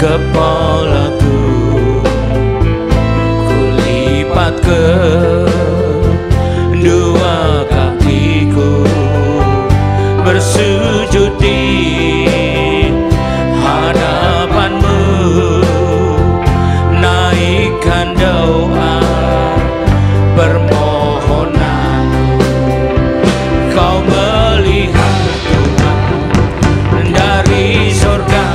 kepalaku, kulipat kedua kakiku, bersujud di hadapanmu, naikkan doa permohonanku. Kau melihat Tuhan dari surga,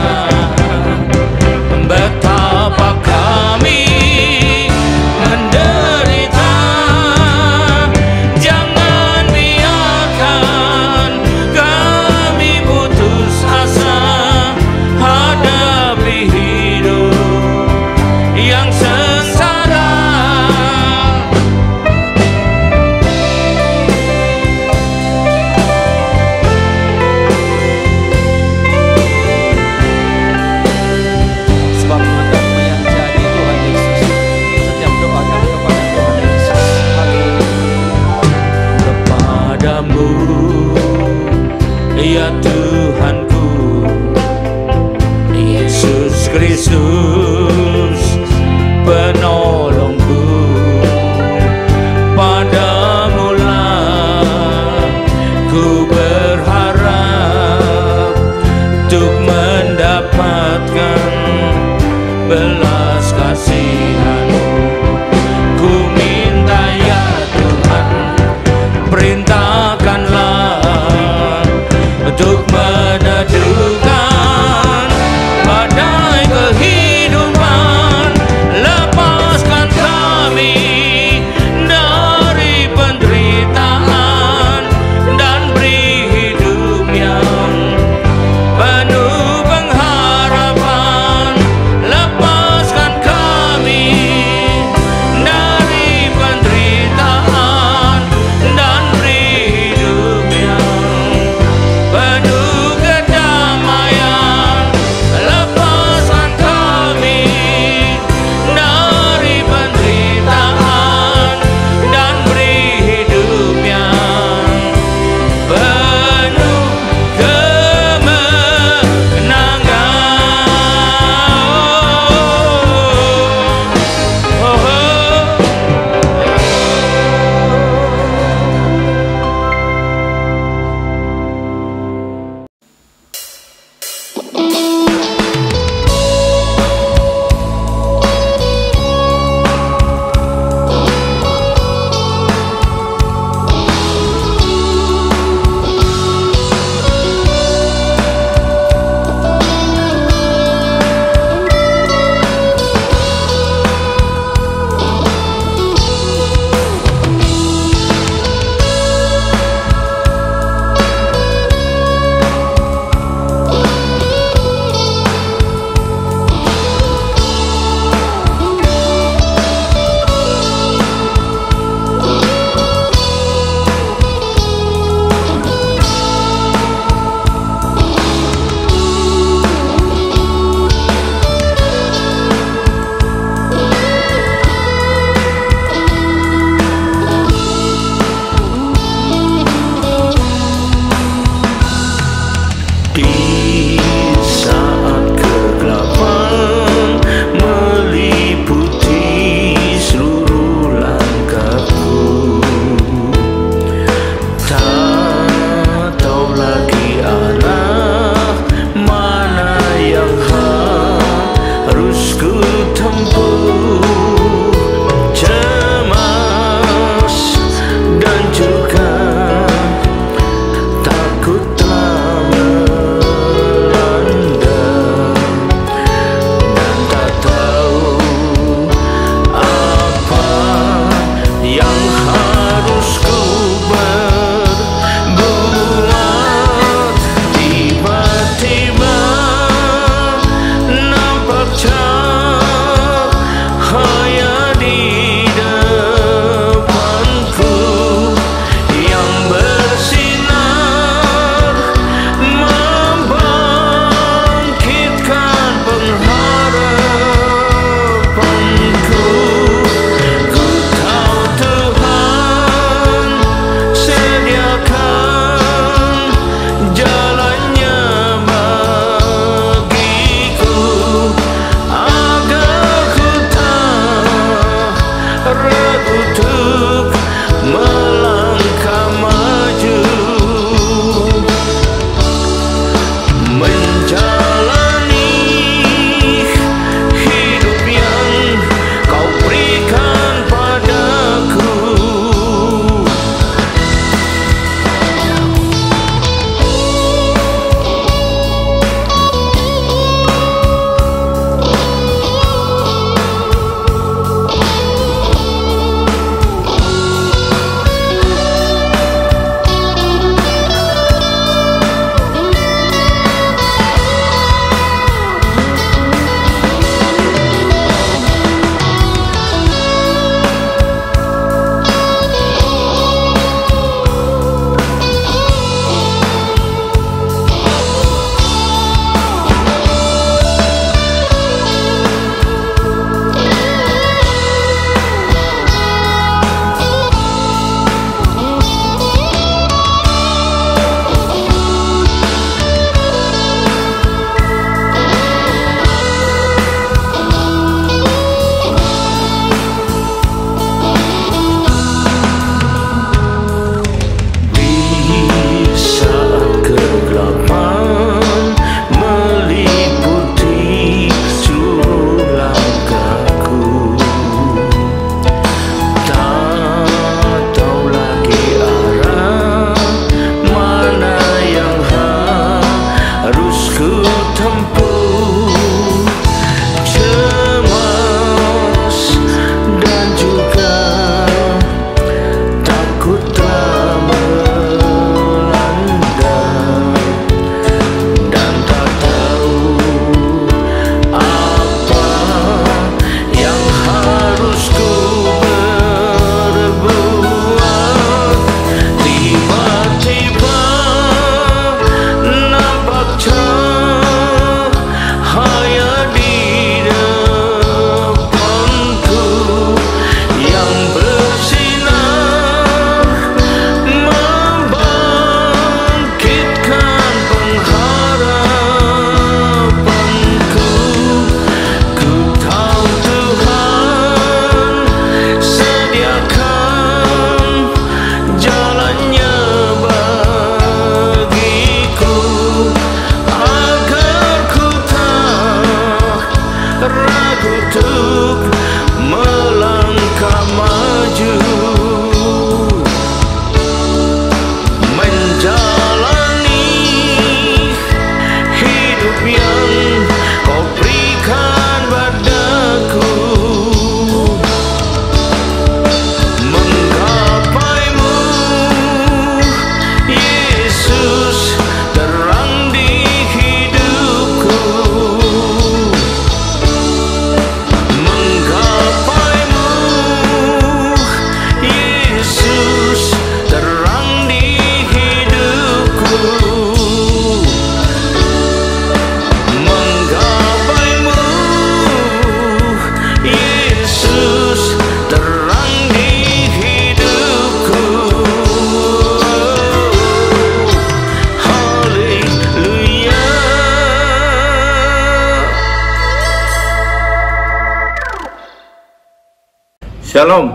Shalom,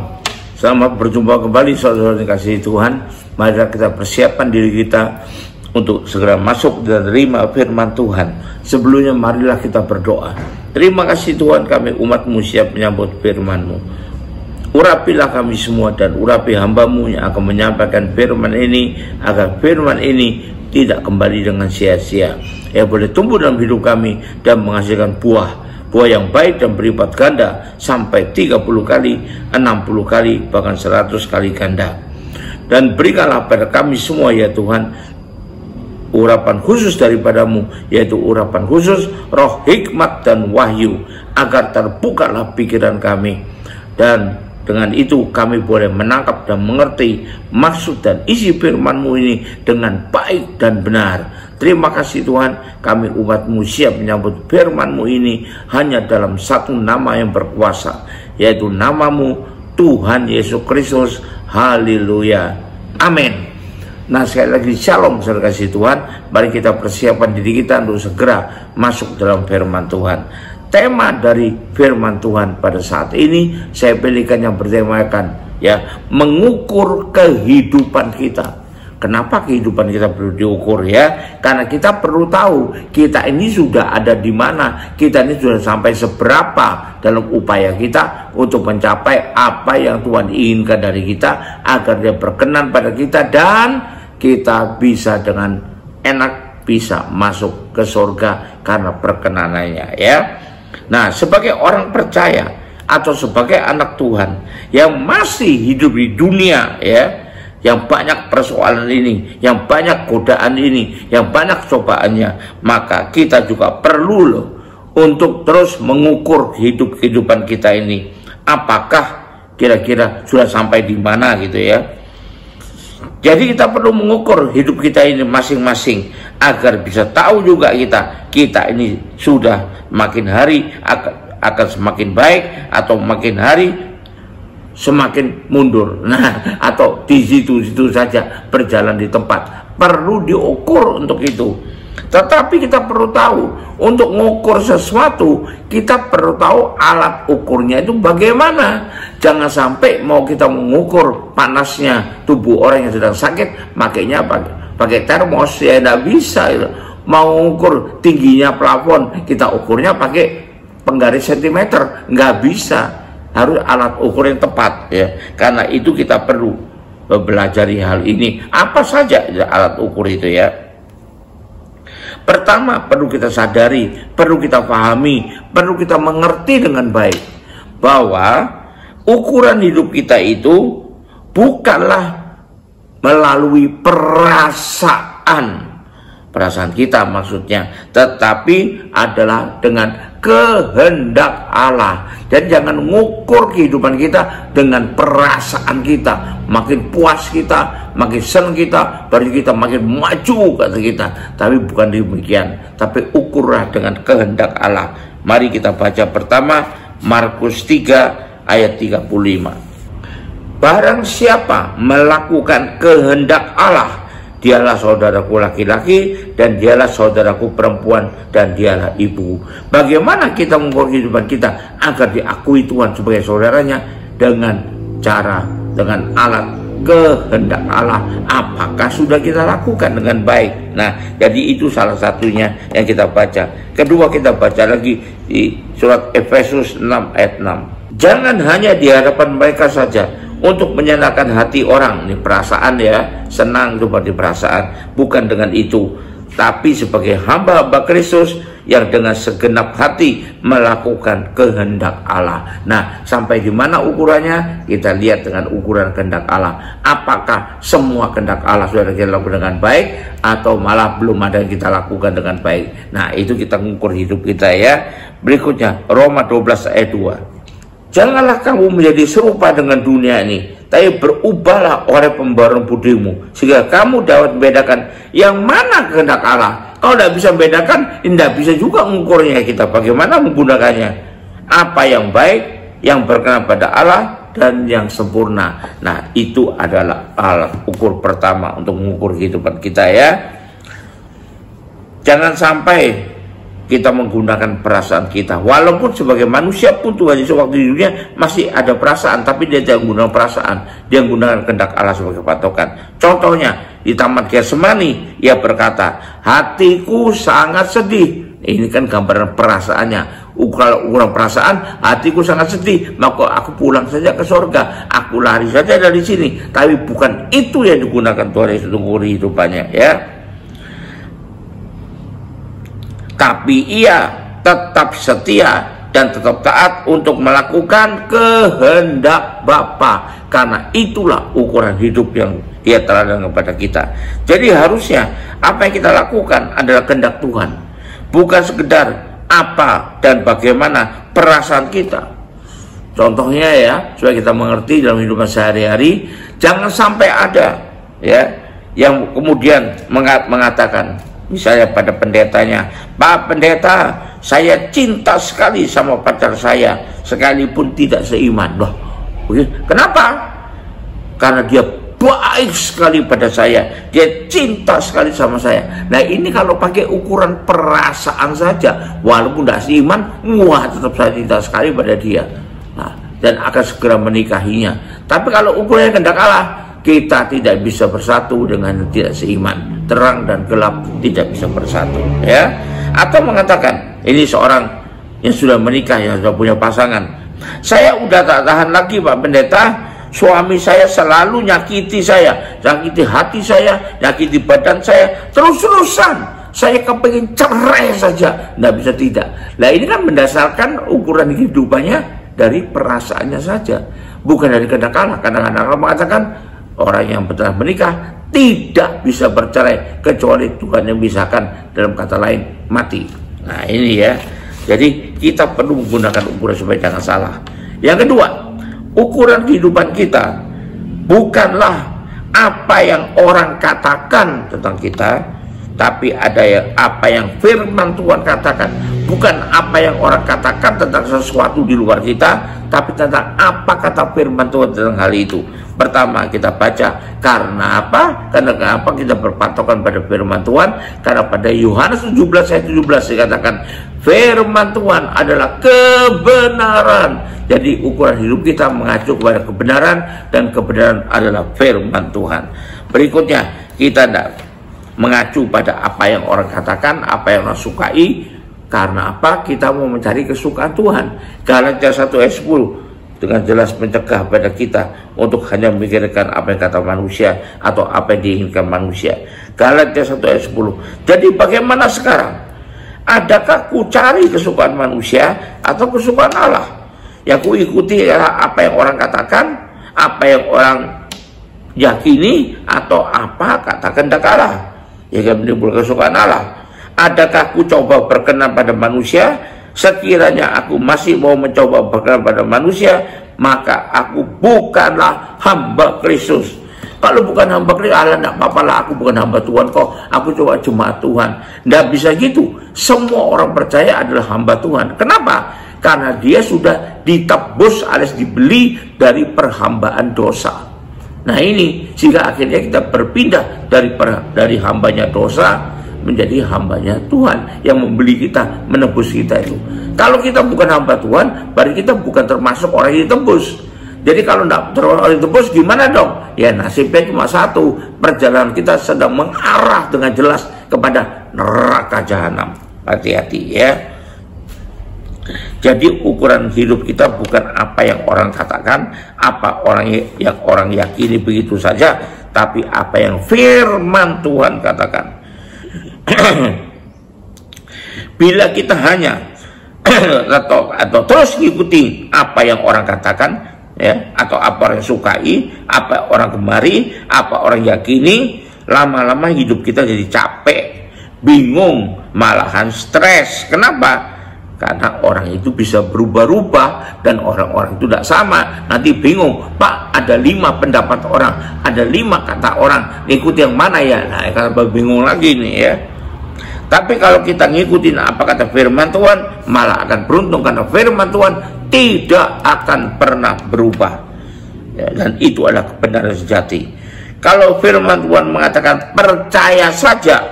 selamat berjumpa kembali saudara kasih Tuhan. Mari kita persiapkan diri kita untuk segera masuk dan terima firman Tuhan. Sebelumnya marilah kita berdoa. Terima kasih Tuhan, kami umat-Mu siap menyambut firman-Mu. Urapilah kami semua dan urapi hamba-Mu yang akan menyampaikan firman ini, agar firman ini tidak kembali dengan sia-sia. Ya boleh tumbuh dalam hidup kami dan menghasilkan buah yang baik dan berlipat ganda sampai 30 kali, 60 kali, bahkan 100 kali ganda. Dan berikanlah pada kami semua ya Tuhan urapan khusus daripada-Mu, yaitu urapan khusus roh hikmat dan wahyu, agar terbukalah pikiran kami, dan dengan itu kami boleh menangkap dan mengerti maksud dan isi firman-Mu ini dengan baik dan benar. Terima kasih Tuhan, kami umat-Mu siap menyambut firman-Mu ini hanya dalam satu nama yang berkuasa, yaitu nama-Mu Tuhan Yesus Kristus. Haleluya, amin. Nah sekali lagi shalom saudara kasih Tuhan. Mari kita persiapkan diri kita untuk segera masuk dalam firman Tuhan. Tema dari firman Tuhan pada saat ini saya pilihkan yang bertemakan ya, mengukur kehidupan kita. Kenapa kehidupan kita perlu diukur ya? Karena kita perlu tahu kita ini sudah ada di mana, kita ini sudah sampai seberapa dalam upaya kita untuk mencapai apa yang Tuhan inginkan dari kita, agar Dia berkenan pada kita dan kita bisa dengan enak bisa masuk ke surga karena perkenanannya ya. Nah, sebagai orang percaya atau sebagai anak Tuhan yang masih hidup di dunia ya, yang banyak persoalan ini, yang banyak godaan ini, yang banyak cobaannya, maka kita juga perlu loh untuk terus mengukur kehidupan kita ini. Apakah kira-kira sudah sampai di mana gitu ya. Jadi kita perlu mengukur hidup kita ini masing-masing, agar bisa tahu juga kita ini sudah makin hari akan semakin baik atau makin hari semakin mundur. Nah, atau di situ-situ saja berjalan di tempat. Perlu diukur untuk itu. Tetapi kita perlu tahu, untuk mengukur sesuatu kita perlu tahu alat ukurnya itu bagaimana. Jangan sampai mau kita mengukur panasnya tubuh orang yang sedang sakit, makanya pakai termos ya, tidak bisa itu. Mau mengukur tingginya plafon, kita ukurnya pakai penggaris sentimeter, nggak bisa. Harus alat ukur yang tepat ya. Karena itu kita perlu belajar hal ini. Apa saja alat ukur itu ya? Pertama, perlu kita sadari, perlu kita pahami, perlu kita mengerti dengan baik bahwa ukuran hidup kita itu bukanlah melalui perasaan kita maksudnya, tetapi adalah dengan kehendak Allah. Dan jangan mengukur kehidupan kita dengan perasaan kita. Makin puas kita, makin senang kita, baru kita makin maju kata kita. Tapi bukan demikian, tapi ukurlah dengan kehendak Allah. Mari kita baca pertama Markus 3 ayat 35. Barang siapa melakukan kehendak Allah, dialah saudaraku laki-laki, dan dialah saudaraku perempuan, dan dialah ibu. Bagaimana kita mengukur kehidupan kita agar diakui Tuhan sebagai saudaranya? Dengan alat kehendak Allah. Apakah sudah kita lakukan dengan baik? Nah, jadi itu salah satunya yang kita baca. Kedua, kita baca lagi di surat Efesus 6 ayat 6. Jangan hanya di hadapan mereka saja, untuk menyenangkan hati orang. Ini perasaan ya, senang seperti perasaan. Bukan dengan itu, tapi sebagai hamba-hamba Kristus yang dengan segenap hati melakukan kehendak Allah. Nah, sampai di mana ukurannya? Kita lihat dengan ukuran kehendak Allah. Apakah semua kehendak Allah sudah kita lakukan dengan baik, atau malah belum ada yang kita lakukan dengan baik? Nah, itu kita mengukur hidup kita ya. Berikutnya Roma 12 ayat 2. Janganlah kamu menjadi serupa dengan dunia ini, tapi berubahlah oleh pembaruan budimu, sehingga kamu dapat membedakan yang mana kehendak Allah. Kalau tidak bisa membedakan, tidak bisa juga mengukurnya kita. Bagaimana menggunakannya? Apa yang baik, yang berkenan pada Allah, dan yang sempurna. Nah, itu adalah alat ukur pertama untuk mengukur kehidupan kita ya. Jangan sampai kita menggunakan perasaan kita. Walaupun sebagai manusia pun Tuhan Yesus waktu di dunia masih ada perasaan, tapi dia tidak menggunakan perasaan, dia menggunakan kehendak Allah sebagai patokan. Contohnya di Taman Getsemani, ia berkata, hatiku sangat sedih. Ini kan gambaran perasaannya. Kalau ukuran perasaan, hatiku sangat sedih, maka aku pulang saja ke surga, aku lari saja dari sini. Tapi bukan itu yang digunakan Tuhan Yesus untuk kehidupannya, ya. Tapi ia tetap setia dan tetap taat untuk melakukan kehendak Bapa, karena itulah ukuran hidup yang Ia teladan kepada kita. Jadi harusnya apa yang kita lakukan adalah kehendak Tuhan, bukan sekedar apa dan bagaimana perasaan kita. Contohnya ya, supaya kita mengerti dalam hidup sehari-hari, jangan sampai ada ya yang kemudian mengatakan, misalnya pada pendetanya, Pak Pendeta, saya cinta sekali sama pacar saya, sekalipun tidak seiman. Loh, kenapa? Karena dia baik sekali pada saya, dia cinta sekali sama saya. Nah ini kalau pakai ukuran perasaan saja, walaupun tidak seiman, wah tetap saya cinta sekali pada dia. Nah, dan akan segera menikahinya. Tapi kalau ukurannya kehendak Allah, kita tidak bisa bersatu dengan yang tidak seiman. Terang dan gelap tidak bisa bersatu, ya. Atau mengatakan, ini seorang yang sudah menikah, yang sudah punya pasangan, saya udah tak tahan lagi Pak Pendeta, suami saya selalu nyakiti saya, nyakiti hati saya, nyakiti badan saya, terus-terusan saya kepengen cerai saja, nggak bisa tidak. Nah ini kan mendasarkan ukuran kehidupannya dari perasaannya saja, bukan dari kehendak Allah. Kadang-kadang Allah mengatakan orang yang telah menikah tidak bisa bercerai kecuali Tuhan yang bisahkan, dalam kata lain mati. Nah ini ya, jadi kita perlu menggunakan ukuran supaya jangan salah. Yang kedua, ukuran kehidupan kita bukanlah apa yang orang katakan tentang kita, tapi ada yang apa yang firman Tuhan katakan. Bukan apa yang orang katakan tentang sesuatu di luar kita, tapi tentang apa kata firman Tuhan tentang hal itu. Pertama kita baca, karena apa? Karena apa kita berpatokan pada firman Tuhan? Karena pada Yohanes 17 ayat 17 dikatakan firman Tuhan adalah kebenaran. Jadi ukuran hidup kita mengacu kepada kebenaran, dan kebenaran adalah firman Tuhan. Berikutnya kita mengacu pada apa yang orang katakan, apa yang orang sukai. Karena apa? Kita mau mencari kesukaan Tuhan. Galatia 1 ayat 10 dengan jelas mencegah pada kita untuk hanya memikirkan apa yang kata manusia atau apa yang diinginkan manusia. Galatia 1 ayat 10. Jadi bagaimana sekarang? Adakah ku cari kesukaan manusia atau kesukaan Allah? Yang ku ikuti adalah apa yang orang katakan, apa yang orang yakini, atau apa kata kehendak Allah yang menimbulkan kesukaan Allah. Adakah ku coba berkenan pada manusia? Sekiranya aku masih mau mencoba berkenan pada manusia, maka aku bukanlah hamba Kristus. Kalau bukan hamba Kristus, Allah tidak apa-apa lah, aku bukan hamba Tuhan kok, aku coba jemaat Tuhan. Tidak bisa gitu. Semua orang percaya adalah hamba Tuhan. Kenapa? Karena dia sudah ditebus alias dibeli dari perhambaan dosa. Nah ini, sehingga akhirnya kita berpindah dari hambanya dosa menjadi hambanya Tuhan yang membeli kita, menebus kita itu. Kalau kita bukan hamba Tuhan, berarti kita bukan termasuk orang yang ditebus. Jadi kalau tidak termasuk orang yang ditebus, gimana dong? Ya nasibnya cuma satu, perjalanan kita sedang mengarah dengan jelas kepada neraka jahanam. Hati-hati ya. Jadi ukuran hidup kita bukan apa yang orang katakan, apa yang orang yakini begitu saja, tapi apa yang firman Tuhan katakan. Bila kita hanya atau terus mengikuti apa yang orang katakan, ya, atau apa orang sukai, apa orang gemari, apa orang yakini, lama-lama hidup kita jadi capek, bingung, malahan stres. Kenapa? Karena orang itu bisa berubah-ubah dan orang-orang itu tidak sama. Nanti bingung, Pak, ada 5 pendapat orang, ada 5 kata orang, ngikut yang mana ya? Nah, kalau bingung lagi nih ya. Tapi kalau kita ngikutin apa kata firman Tuhan, malah akan beruntung, karena firman Tuhan tidak akan pernah berubah ya, dan itu adalah kebenaran sejati. Kalau firman Tuhan mengatakan percaya saja,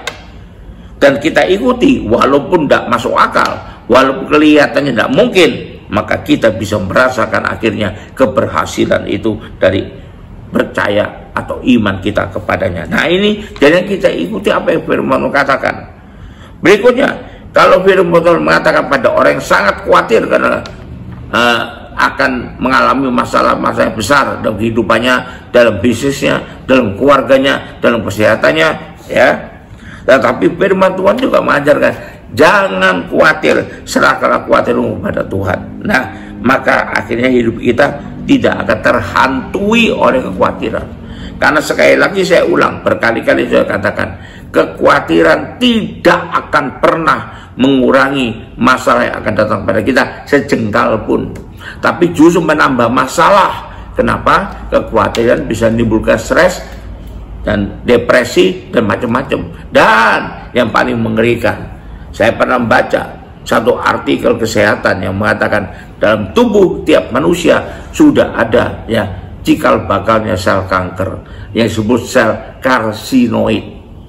dan kita ikuti walaupun tidak masuk akal, walaupun kelihatannya tidak mungkin, maka kita bisa merasakan akhirnya keberhasilan itu dari percaya atau iman kita kepadanya. Nah ini, jadi kita ikuti apa yang firman katakan. Berikutnya, kalau firman Tuhan mengatakan pada orang yang sangat khawatir karena akan mengalami masalah-masalah besar dalam kehidupannya, dalam bisnisnya, dalam keluarganya, dalam kesehatannya, ya. Tetapi firman Tuhan juga mengajarkan, jangan khawatir, serahkanlah khawatirmu kepada Tuhan. Nah, maka akhirnya hidup kita tidak akan terhantui oleh kekhawatiran. Karena sekali lagi saya ulang, berkali-kali saya katakan, kekhawatiran tidak akan pernah mengurangi masalah yang akan datang pada kita sejengkal pun, tapi justru menambah masalah. Kenapa? Kekhawatiran bisa menimbulkan stres dan depresi dan macam-macam. Dan yang paling mengerikan, saya pernah membaca satu artikel kesehatan yang mengatakan dalam tubuh tiap manusia sudah ada ya cikal bakalnya sel kanker yang disebut sel karsinoid,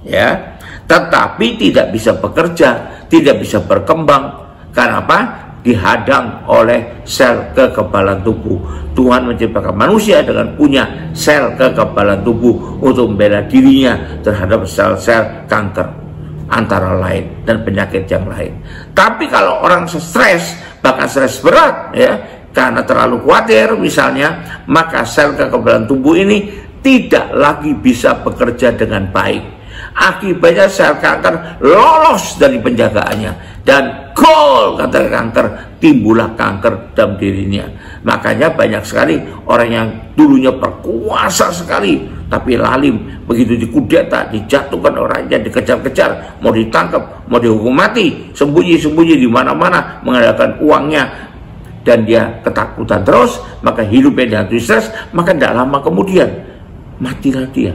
ya, tetapi tidak bisa bekerja, tidak bisa berkembang. Karena apa? Dihadang oleh sel kekebalan tubuh. Tuhan menciptakan manusia dengan punya sel kekebalan tubuh untuk membela dirinya terhadap sel-sel kanker antara lain dan penyakit yang lain. Tapi kalau orang stres, bahkan stres berat, ya, karena terlalu khawatir misalnya, maka sel kekebalan tubuh ini tidak lagi bisa bekerja dengan baik. Akibatnya sel kanker lolos dari penjagaannya dan gol, kata kanker, timbullah kanker dalam dirinya. Makanya banyak sekali orang yang dulunya berkuasa sekali tapi lalim, begitu dikudeta, dijatuhkan orangnya, dikejar-kejar, mau ditangkap, mau dihukum mati, sembunyi-sembunyi di mana-mana mengandalkan uangnya, dan dia ketakutan terus, maka hidupnya dihantui stres, maka tidak lama kemudian matilah dia,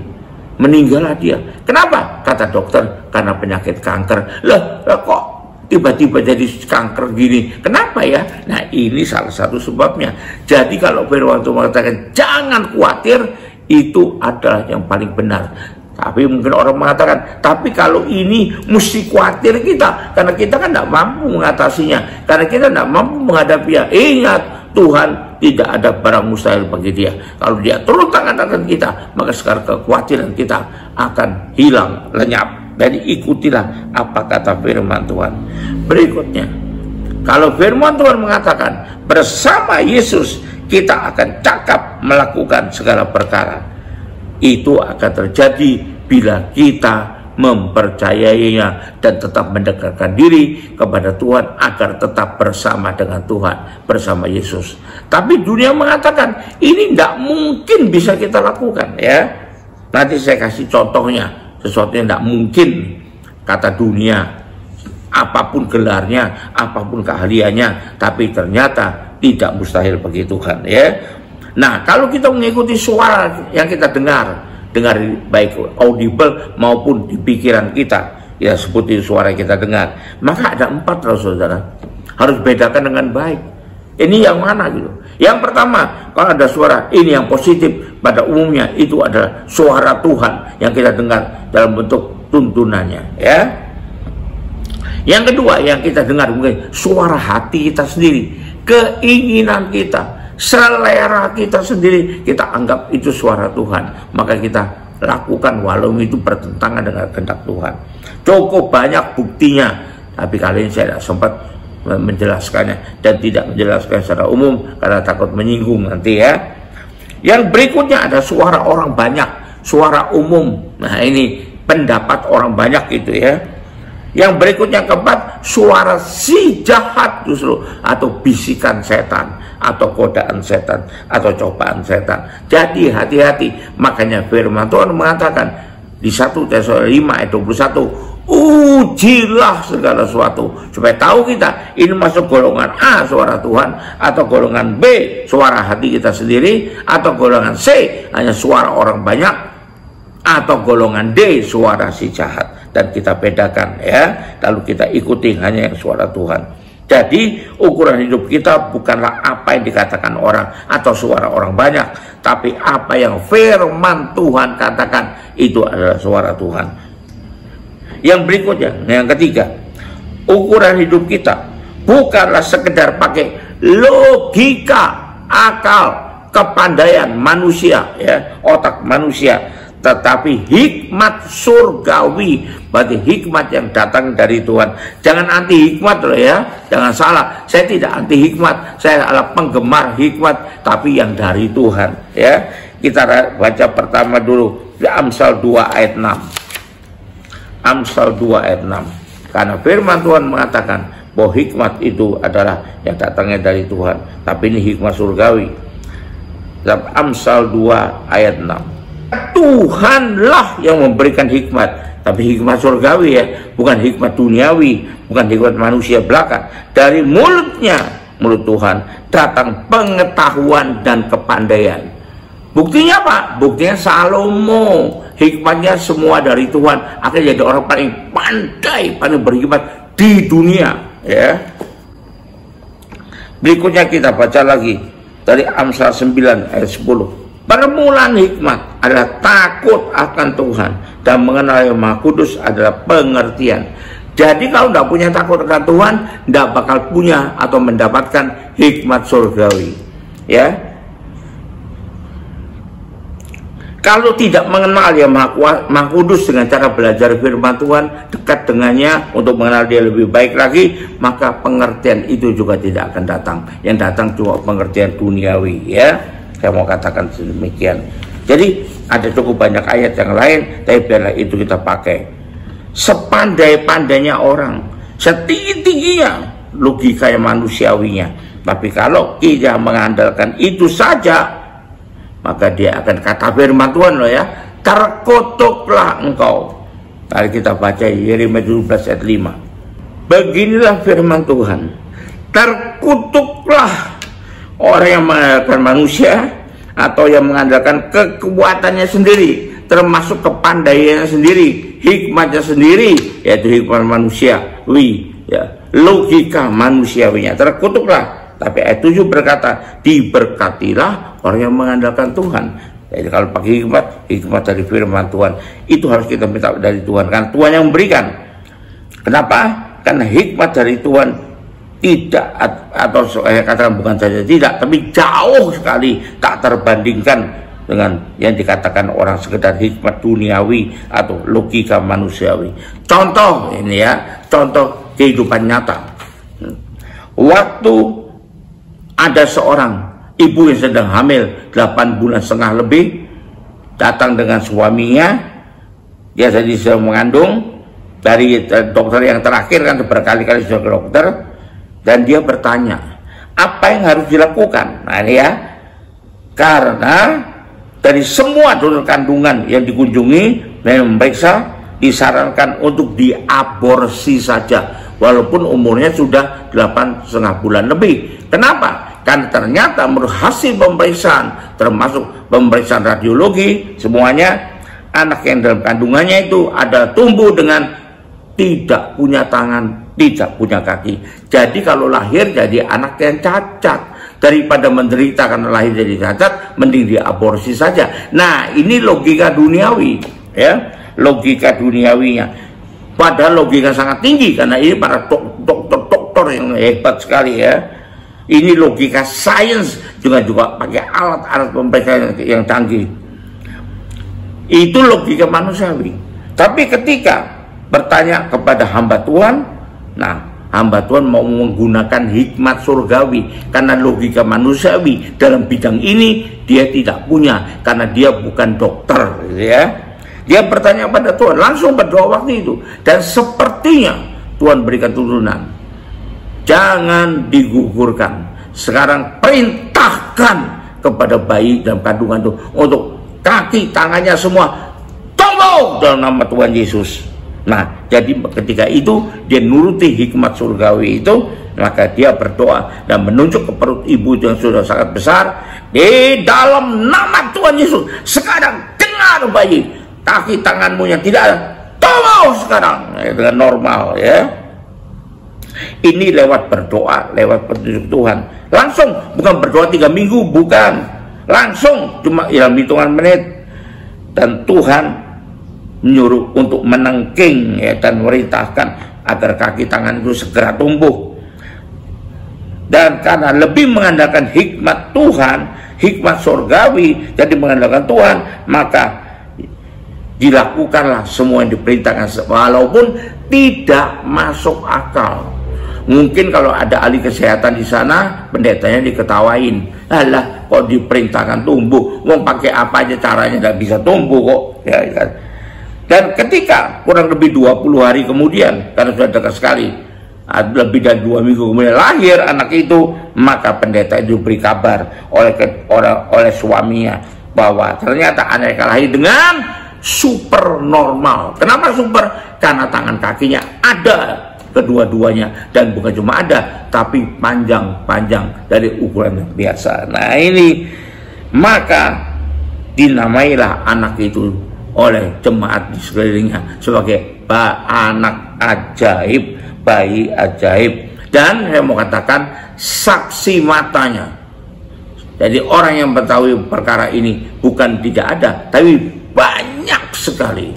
meninggallah dia. Kenapa? Kata dokter, karena penyakit kanker. Lah kok tiba-tiba jadi kanker gini? Kenapa ya? Nah ini salah satu sebabnya. Jadi kalau firman Tuhan mengatakan jangan khawatir, itu adalah yang paling benar. Tapi mungkin orang mengatakan, tapi kalau ini mesti khawatir kita, karena kita kan tidak mampu mengatasinya, karena kita tidak mampu menghadapinya. Ingat, Tuhan tidak ada barang mustahil bagi dia. Kalau dia turun tangan kita, maka sekarang kekhawatiran kita akan hilang, lenyap. Jadi ikutilah apa kata firman Tuhan. Berikutnya, kalau firman Tuhan mengatakan bersama Yesus kita akan cakap melakukan segala perkara, itu akan terjadi bila kita mempercayainya dan tetap mendekatkan diri kepada Tuhan agar tetap bersama dengan Tuhan, bersama Yesus. Tapi dunia mengatakan ini tidak mungkin bisa kita lakukan, ya. Nanti saya kasih contohnya, sesuatu yang tidak mungkin kata dunia, apapun gelarnya, apapun keahliannya, tapi ternyata tidak mustahil bagi Tuhan, ya. Nah, kalau kita mengikuti suara yang kita dengar baik audible maupun di pikiran kita, ya seperti suara yang kita dengar, maka ada 4, saudara. Harus bedakan dengan baik. Ini yang mana gitu? Yang pertama, kalau ada suara ini yang positif, pada umumnya itu adalah suara Tuhan yang kita dengar dalam bentuk tuntunannya, ya. Yang kedua yang kita dengar mungkin suara hati kita sendiri, keinginan kita, selera kita sendiri, kita anggap itu suara Tuhan, maka kita lakukan walau itu bertentangan dengan kehendak Tuhan. Cukup banyak buktinya, tapi kali ini saya tidak sempat menjelaskannya dan tidak menjelaskan secara umum karena takut menyinggung nanti, ya. Yang berikutnya ada suara orang banyak, suara umum. Nah ini pendapat orang banyak itu, ya. Yang berikutnya keempat, suara si jahat justru, atau bisikan setan, atau godaan setan, atau cobaan setan. Jadi hati-hati. Makanya firman Tuhan mengatakan di 1 Tesalonika 5 ayat 21, ujilah segala sesuatu supaya tahu kita ini masuk golongan A, suara Tuhan, atau golongan B, suara hati kita sendiri, atau golongan C, hanya suara orang banyak, atau golongan D, suara si jahat. Dan kita bedakan, ya, lalu kita ikuti hanya yang suara Tuhan. Jadi ukuran hidup kita bukanlah apa yang dikatakan orang atau suara orang banyak, tapi apa yang firman Tuhan katakan, itu adalah suara Tuhan. Yang berikutnya, yang ketiga, ukuran hidup kita bukanlah sekedar pakai logika, akal, kepandaian manusia, ya, otak manusia, tetapi hikmat surgawi, berarti hikmat yang datang dari Tuhan. Jangan anti hikmat loh ya, jangan salah. Saya tidak anti hikmat, saya adalah penggemar hikmat, tapi yang dari Tuhan, ya. Kita baca pertama dulu Amsal 2 ayat 6. Amsal 2 ayat 6. Karena firman Tuhan mengatakan bahwa hikmat itu adalah yang datangnya dari Tuhan, tapi ini hikmat surgawi. Amsal 2 ayat 6. Tuhanlah yang memberikan hikmat, tapi hikmat surgawi, ya, bukan hikmat duniawi, bukan hikmat manusia belaka. Dari mulutnya, mulut Tuhan, datang pengetahuan dan kepandaian. Buktinya apa? Buktinya Salomo, hikmatnya semua dari Tuhan, akhirnya jadi orang paling pandai, paling berhikmat di dunia, ya. Berikutnya kita baca lagi dari Amsal 9 ayat 10. Permulaan hikmat adalah takut akan Tuhan, dan mengenal Yang Maha Kudus adalah pengertian. Jadi kalau tidak punya takut akan Tuhan, tidak bakal punya atau mendapatkan hikmat surgawi, ya. Kalau tidak mengenal Yang Maha Kudus dengan cara belajar firman Tuhan, dekat dengannya untuk mengenal Dia lebih baik lagi, maka pengertian itu juga tidak akan datang. Yang datang cuma pengertian duniawi, ya. Saya mau katakan demikian. Jadi ada cukup banyak ayat yang lain, tapi biarlah itu kita pakai. Sepandai-pandainya orang, setinggi-tingginya logika yang manusiawinya, tapi kalau kita mengandalkan itu saja, maka dia akan kata firman Tuhan loh ya, terkutuklah engkau. Mari kita baca Yeremia 17 ayat 5. Beginilah firman Tuhan, terkutuklah orang yang mengandalkan manusia atau yang mengandalkan kekuatannya sendiri, termasuk kepandaiannya sendiri, hikmatnya sendiri, yaitu hikmat manusiawi, ya, logika manusiawinya. Terkutuklah. Tapi ayat 7 berkata, diberkatilah orang yang mengandalkan Tuhan. Jadi kalau pakai hikmat, hikmat dari firman Tuhan, itu harus kita minta dari Tuhan, kan Tuhan yang memberikan. Kenapa? Karena hikmat dari Tuhan tidak, atau saya katakan bukan saja tidak, tapi jauh sekali tak terbandingkan dengan yang dikatakan orang sekedar hikmat duniawi atau logika manusiawi. Contoh ini ya, contoh kehidupan nyata. Waktu ada seorang ibu yang sedang hamil 8 bulan setengah lebih, datang dengan suaminya, dia jadi sedang mengandung, dari dokter yang terakhir kan berkali-kali sudah ke dokter, dan dia bertanya, apa yang harus dilakukan? Nah ini ya, karena dari semua dokter kandungan yang dikunjungi dan memeriksa, disarankan untuk diaborsi saja, walaupun umurnya sudah 8,5 bulan lebih. Kenapa? Karena ternyata menurut hasil pemeriksaan, termasuk pemeriksaan radiologi, semuanya anak yang dalam kandungannya itu ada tumbuh dengan tidak punya tangan, tidak punya kaki. Jadi kalau lahir jadi anak yang cacat, daripada menderita karena lahir jadi cacat, mending diaborsi saja. Nah ini logika duniawi, ya, logika duniawinya. Padahal logika sangat tinggi, karena ini para dokter yang hebat sekali, ya. Ini logika sains, juga pakai alat-alat pemeriksaan yang canggih. Itu logika manusiawi. Tapi ketika bertanya kepada hamba Tuhan, nah hamba Tuhan mau menggunakan hikmat surgawi, karena logika manusiawi dalam bidang ini dia tidak punya, karena dia bukan dokter, ya. Dia bertanya pada Tuhan, langsung berdoa waktu itu, dan sepertinya Tuhan berikan turunan. Jangan digugurkan. Sekarang perintahkan kepada bayi dalam kandungan itu untuk kaki tangannya semua tumbuh dalam nama Tuhan Yesus. Nah, jadi ketika itu dia nuruti hikmat surgawi itu, maka dia berdoa dan menunjuk ke perut ibu yang sudah sangat besar, di dalam nama Tuhan Yesus. Sekarang dengar bayi, kaki tanganmu yang tidak ada tumbuh sekarang dengan normal, ya. Ini lewat berdoa, lewat petunjuk Tuhan. Langsung, bukan berdoa 3 minggu, bukan. Langsung, cuma dalam hitungan menit. Dan Tuhan menyuruh untuk menengking ya, dan memerintahkan agar kaki tangan itu segera tumbuh. Dan karena lebih mengandalkan hikmat Tuhan, hikmat surgawi, jadi mengandalkan Tuhan, maka dilakukanlah semua yang diperintahkan walaupun tidak masuk akal. Mungkin kalau ada ahli kesehatan di sana, pendetanya diketawain. Alah, kok diperintahkan tumbuh? Mau pakai apa aja caranya tidak bisa tumbuh kok. Ya, kan? Dan ketika kurang lebih 20 hari kemudian, karena sudah dekat sekali, lebih dari 2 minggu kemudian lahir anak itu, maka pendeta itu beri kabar oleh suaminya bahwa ternyata anak lahir dengan super normal. Kenapa super? Karena tangan kakinya ada kedua-duanya, dan bukan cuma ada tapi panjang dari ukuran yang biasa. Nah ini, maka dinamailah anak itu oleh jemaat di sekelilingnya sebagai anak ajaib, bayi ajaib. Dan saya mau katakan saksi matanya. Jadi orang yang mengetahui perkara ini bukan tidak ada, tapi banyak sekali.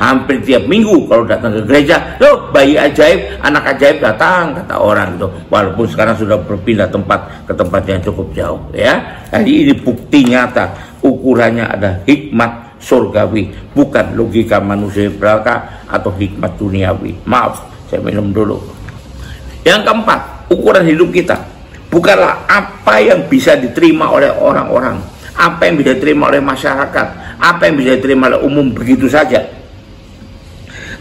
Hampir tiap minggu kalau datang ke gereja, loh bayi ajaib, anak ajaib datang, kata orang itu. Walaupun sekarang sudah berpindah tempat ke tempat yang cukup jauh, ya. Jadi ini bukti nyata, ukurannya ada hikmat surgawi, bukan logika manusia belaka atau hikmat duniawi. Maaf, saya minum dulu. Yang keempat, ukuran hidup kita bukanlah apa yang bisa diterima oleh orang-orang, apa yang bisa diterima oleh masyarakat, apa yang bisa diterima oleh umum begitu saja,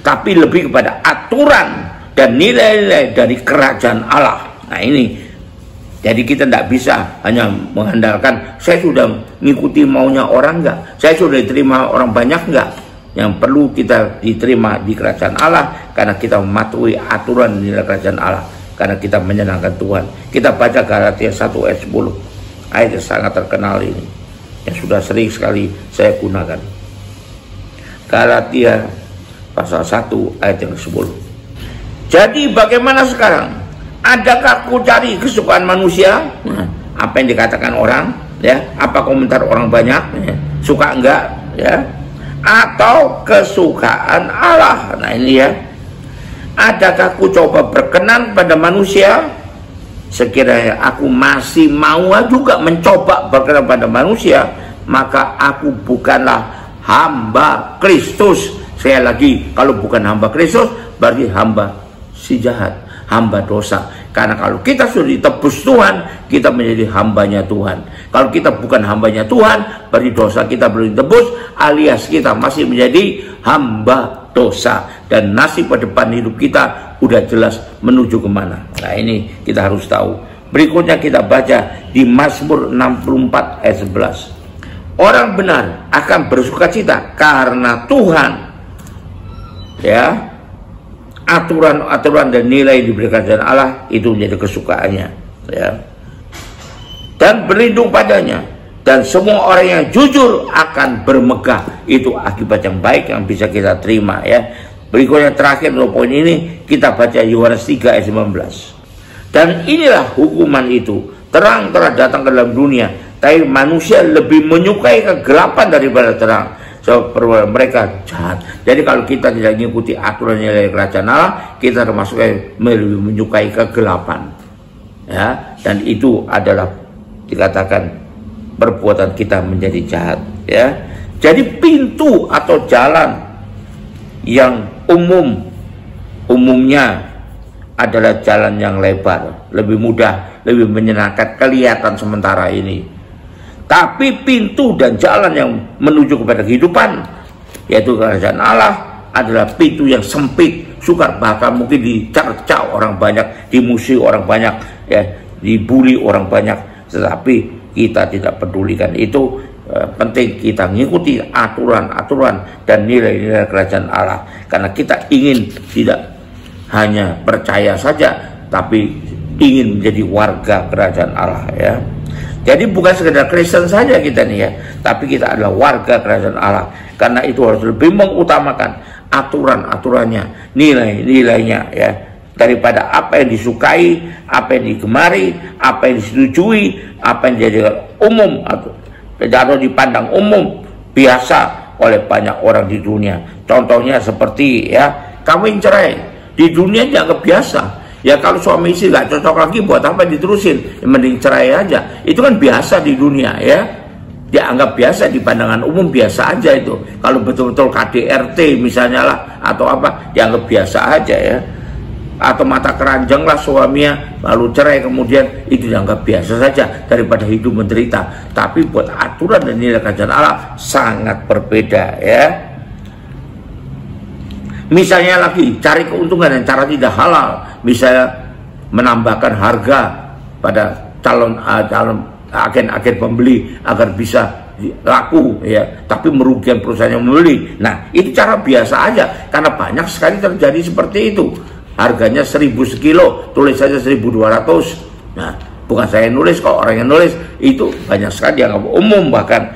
tapi lebih kepada aturan dan nilai-nilai dari kerajaan Allah. Nah ini, jadi kita tidak bisa hanya mengandalkan saya sudah mengikuti maunya orang enggak, saya sudah diterima orang banyak enggak. Yang perlu kita diterima di kerajaan Allah karena kita mematuhi aturan nilai kerajaan Allah, karena kita menyenangkan Tuhan. Kita baca Galatia 1 ayat 10, ayat yang sangat terkenal ini, yang sudah sering sekali saya gunakan. Galatia pasal 1 ayat yang 10. Jadi bagaimana sekarang? Adakah aku cari kesukaan manusia? Nah, apa yang dikatakan orang, ya? Apa komentar orang banyak? Ya? Suka enggak? Ya? Atau kesukaan Allah? Nah ini ya. Adakah aku coba berkenan pada manusia? Sekiranya aku masih mau juga mencoba berkenan pada manusia, maka aku bukanlah hamba Kristus. Sekali lagi, kalau bukan hamba Kristus, berarti hamba si jahat, hamba dosa. Karena kalau kita sudah ditebus Tuhan, kita menjadi hambanya Tuhan. Kalau kita bukan hambanya Tuhan, berarti dosa kita belum ditebus, alias kita masih menjadi hamba dosa. Dan nasib pada depan hidup kita udah jelas menuju kemana. Nah ini kita harus tahu. Berikutnya kita baca di Mazmur 64 ayat 11. Orang benar akan bersukacita karena Tuhan, ya, aturan-aturan dan nilai di kerajaan Allah itu menjadi kesukaannya, ya, dan berlindung padanya. Dan semua orang yang jujur akan bermegah. Itu akibat yang baik yang bisa kita terima, ya. Berikutnya terakhir untuk poin ini kita baca Yohanes 3 ayat 19. Dan inilah hukuman itu, terang telah datang ke dalam dunia, tapi manusia lebih menyukai kegelapan daripada terang, sebab mereka jahat. Jadi kalau kita tidak mengikuti aturan nilai kerajaan Allah, kita termasuk lebih menyukai kegelapan, ya. Dan itu adalah dikatakan perbuatan kita menjadi jahat, ya. Jadi pintu atau jalan yang umumnya adalah jalan yang lebar, lebih mudah, lebih menyenangkan, kelihatan sementara ini. Tapi pintu dan jalan yang menuju kepada kehidupan, yaitu kerajaan Allah, adalah pintu yang sempit, sukar, bahkan mungkin dicerca orang banyak, dimusuhi orang banyak, ya, dibully orang banyak. Tetapi kita tidak pedulikan itu. Penting kita mengikuti aturan-aturan dan nilai-nilai kerajaan Allah, karena kita ingin tidak hanya percaya saja, tapi ingin menjadi warga kerajaan Allah, ya. Jadi bukan sekedar Kristen saja kita nih, ya, tapi kita adalah warga kerajaan Allah. Karena itu harus lebih mengutamakan aturan-aturannya, nilai-nilainya, ya, daripada apa yang disukai, apa yang digemari, apa yang disetujui, apa yang dijadikan umum atau dipandang umum, biasa oleh banyak orang di dunia. Contohnya seperti ya, kawin cerai di dunia dianggap biasa. Ya kalau suami istri nggak cocok lagi, buat apa diterusin? Ya, mending cerai aja. Itu kan biasa di dunia ya. Dianggap biasa, di pandangan umum biasa aja itu. Kalau betul-betul KDRT misalnya lah atau apa, dianggap biasa aja ya. Atau mata keranjang lah suaminya lalu cerai, kemudian itu dianggap biasa saja daripada hidup menderita. Tapi buat aturan dan nilai kerajaan Allah sangat berbeda ya. Misalnya lagi cari keuntungan dengan cara tidak halal, misalnya menambahkan harga pada calon agen-agen pembeli agar bisa laku ya, tapi merugikan perusahaan yang membeli. Nah itu cara biasa aja, karena banyak sekali terjadi seperti itu. Harganya 1000 sekilo, tulis saja 1200. Nah bukan saya nulis kok, orang yang nulis. Itu banyak sekali dianggap umum bahkan.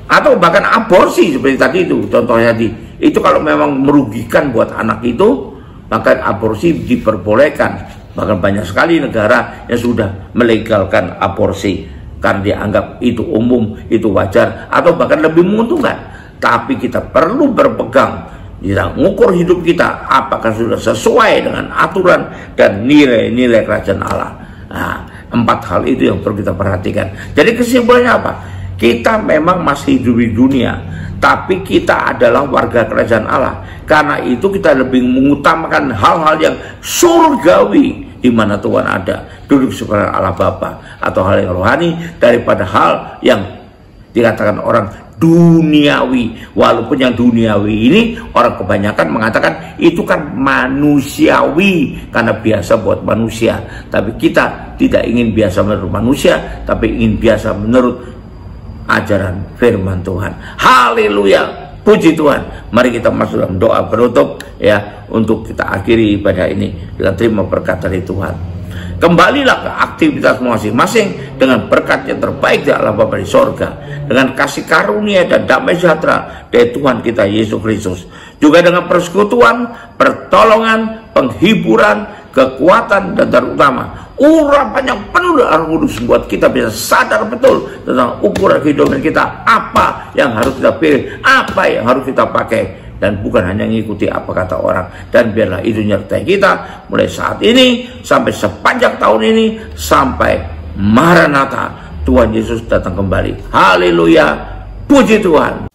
Atau bahkan aborsi seperti tadi itu contohnya tadi. Itu kalau memang merugikan buat anak itu, maka aborsi diperbolehkan. Bahkan banyak sekali negara yang sudah melegalkan aborsi karena dianggap itu umum, itu wajar, atau bahkan lebih menguntungkan. Tapi kita perlu berpegang, kita mengukur hidup kita apakah sudah sesuai dengan aturan dan nilai-nilai kerajaan Allah. Nah, 4 hal itu yang perlu kita perhatikan. Jadi kesimpulannya apa? Kita memang masih hidup di dunia, tapi kita adalah warga kerajaan Allah. Karena itu kita lebih mengutamakan hal-hal yang surgawi, di mana Tuhan ada, duduk sebelah Allah Bapa, atau hal yang rohani, daripada hal yang dikatakan orang duniawi. Walaupun yang duniawi ini orang kebanyakan mengatakan itu kan manusiawi karena biasa buat manusia. Tapi kita tidak ingin biasa menurut manusia, tapi ingin biasa menurut ajaran firman Tuhan. Haleluya, puji Tuhan. Mari kita masuk dalam doa penutup ya, untuk kita akhiri ibadah ini dengan terima berkat dari Tuhan. Kembalilah ke aktivitas masing-masing dengan berkat yang terbaik dari Allah Bapa di sorga, dengan kasih karunia dan damai sejahtera dari Tuhan kita Yesus Kristus, juga dengan persekutuan, pertolongan, penghiburan, kekuatan, dan terutama urapan yang penuh dengan Roh Kudus, buat kita bisa sadar betul tentang ukuran kehidupan kita, apa yang harus kita pilih, apa yang harus kita pakai, dan bukan hanya mengikuti apa kata orang. Dan biarlah itu menyertai kita mulai saat ini sampai sepanjang tahun ini, sampai Maranatha, Tuhan Yesus datang kembali. Haleluya, puji Tuhan.